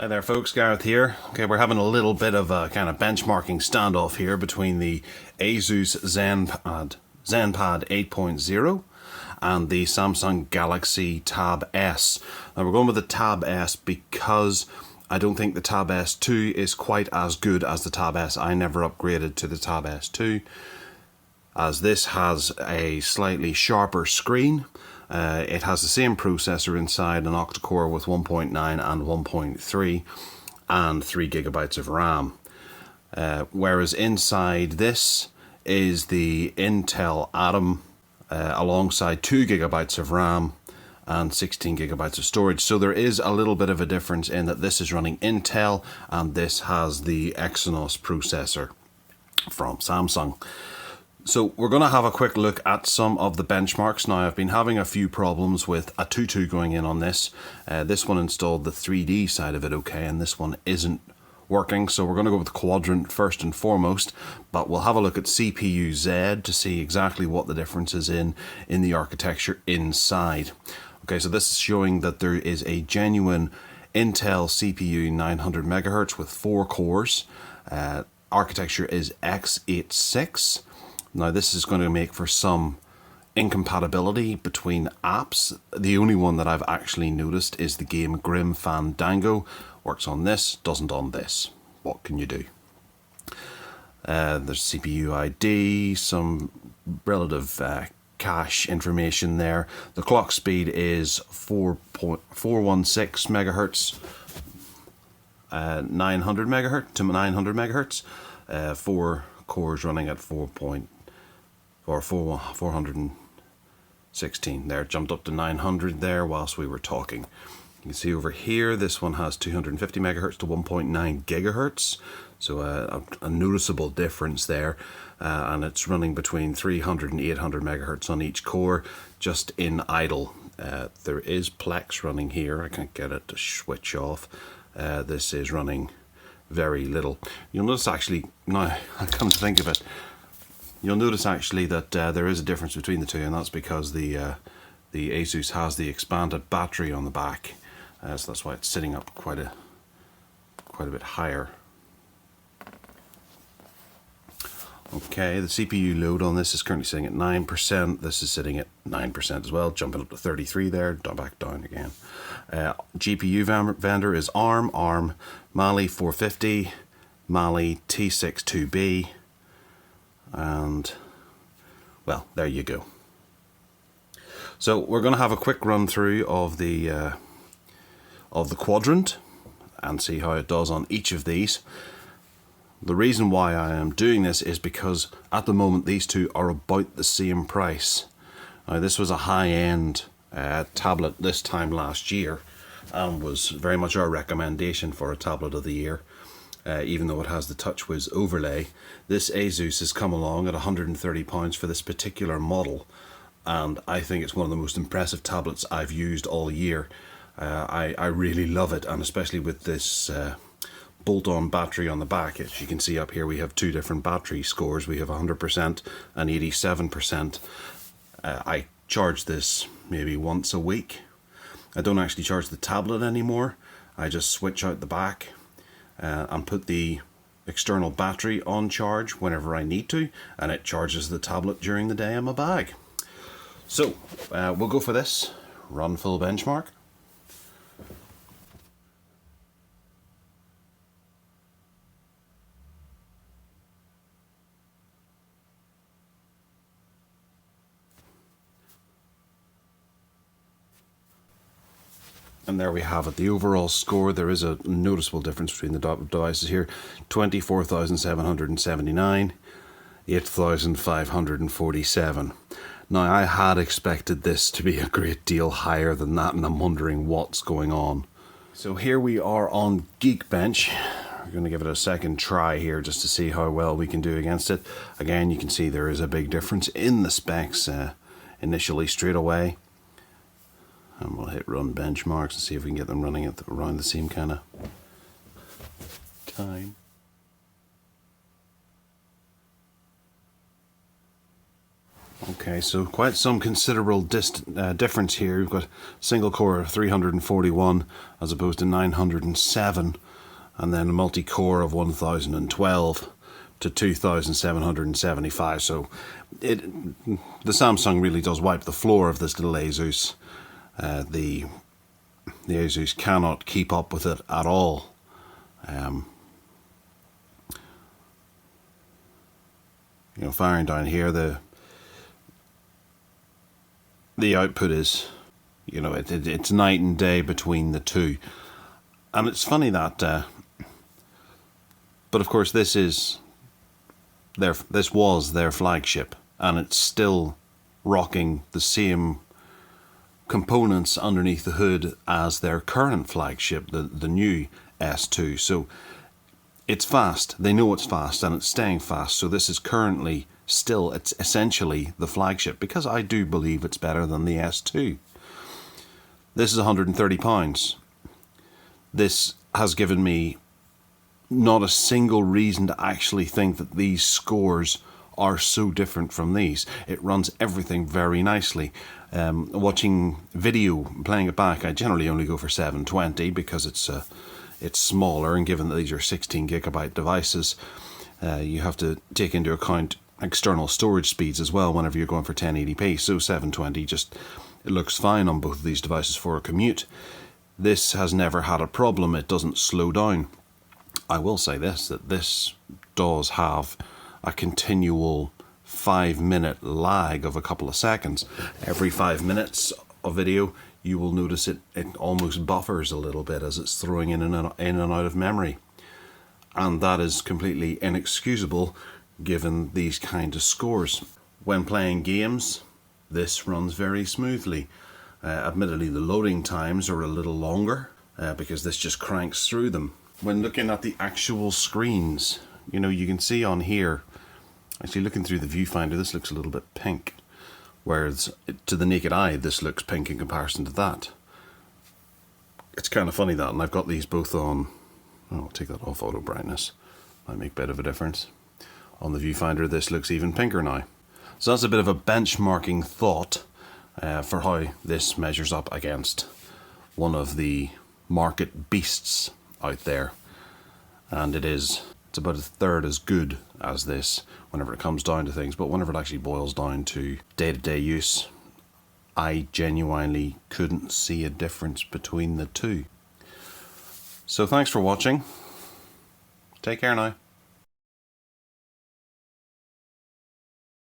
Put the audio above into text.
Hi there folks, Gareth here. Okay, we're having a little bit of a kind of benchmarking standoff here between the Asus Zenpad 8.0 and the Samsung Galaxy Tab S. Now we're going with the Tab S because I don't think the Tab S2 is quite as good as the Tab S. I never upgraded to the Tab S2 as this has a slightly sharper screen. It has the same processor inside, an octa-core with 1.9 and 1.3 and 3 gigabytes of RAM. Whereas inside this is the Intel Atom alongside 2 gigabytes of RAM and 16 gigabytes of storage. So there is a little bit of a difference in that this is running Intel and this has the Exynos processor from Samsung. So we're going to have a quick look at some of the benchmarks. Now I've been having a few problems with a 2.2 going in on this. This one installed the 3D side of it okay, and this one isn't working. So we're going to go with Quadrant first and foremost, but we'll have a look at CPU Z to see exactly what the difference is in the architecture inside. Okay, so this is showing that there is a genuine Intel CPU 900 megahertz with 4 cores. Architecture is x86. Now this is going to make for some incompatibility between apps. The only one that I've actually noticed is the game Grim Fandango. Works on this, doesn't on this. What can you do? There's CPU ID, some relative cache information there. The clock speed is 4.416 megahertz, 900 megahertz to 900 megahertz. 4 cores running at 416 there, jumped up to 900 there whilst we were talking. You can see over here this one has 250 megahertz to 1.9 gigahertz, so a noticeable difference there, and it's running between 300 and 800 megahertz on each core just in idle. There is Plex running here. I can't get it to switch off. This is running very little. You'll notice actually, now I come to think of it, you'll notice actually that there is a difference between the two, and that's because the Asus has the expanded battery on the back, so that's why it's sitting up quite a bit higher. Okay, the CPU load on this is currently sitting at 9%. This is sitting at 9% as well, jumping up to 33 there, back down again. GPU vendor is ARM Mali 450, Mali T62B, and well, there you go. So we're going to have a quick run through of the Quadrant and see how it does on each of these. The reason why I am doing this is because at the moment these two are about the same price. Now this was a high-end tablet this time last year and was very much our recommendation for a tablet of the year. Even though it has the TouchWiz overlay, this Asus has come along at £130 for this particular model, and I think it's one of the most impressive tablets I've used all year. I really love it, and especially with this bolt-on battery on the back. As you can see up here, we have two different battery scores. We have 100% and 87%. I charge this maybe once a week. I don't actually charge the tablet anymore. I just switch out the back and put the external battery on charge whenever I need to, and it charges the tablet during the day in my bag. So we'll go for this, run full benchmark. And there we have it, the overall score. There is a noticeable difference between the devices here. 24,779, 8,547. Now I had expected this to be a great deal higher than that, and I'm wondering what's going on. So here we are on Geekbench. We're going to give it a second try here just to see how well we can do against it. Again, you can see there is a big difference in the specs initially straight away. And we'll hit run benchmarks and see if we can get them running at around the same kind of time. Okay, so quite some considerable difference here. We've got single core of 341 as opposed to 907, and then a multi-core of 1012 to 2775. So the Samsung really does wipe the floor of this little Asus. The Asus cannot keep up with it at all. You know, firing down here, the output is, you know, it's night and day between the two. And it's funny that, but of course this was their flagship, and it's still rocking the same components underneath the hood as their current flagship, the new S2. So it's fast. They know it's fast, and it's staying fast. So this is currently still, it's essentially the flagship, because I do believe it's better than the S2. This is £130. This has given me not a single reason to actually think that these scores are so different from these. It runs everything very nicely. Watching video, playing it back, I generally only go for 720 because it's smaller, and given that these are 16 gigabyte devices, you have to take into account external storage speeds as well whenever you're going for 1080p. So 720 it looks fine on both of these devices for a commute. This has never had a problem. It doesn't slow down. I will say this, that this does have a continual 5-minute lag of a couple of seconds. Every 5 minutes of video, you will notice it almost buffers a little bit as it's throwing in and out of memory. And that is completely inexcusable given these kind of scores. When playing games, this runs very smoothly. Admittedly, the loading times are a little longer because this just cranks through them. When looking at the actual screens, you know, you can see on here, actually looking through the viewfinder, this looks a little bit pink, whereas to the naked eye this looks pink in comparison to that. It's kind of funny that, and I've got these both on, I'll take that off auto brightness, might make a bit of a difference. On the viewfinder this looks even pinker now. So that's a bit of a benchmarking thought for how this measures up against one of the market beasts out there, and it's about a third as good as this whenever it comes down to things, but whenever it actually boils down to day-to-day use, I genuinely couldn't see a difference between the two. So thanks for watching. Take care now.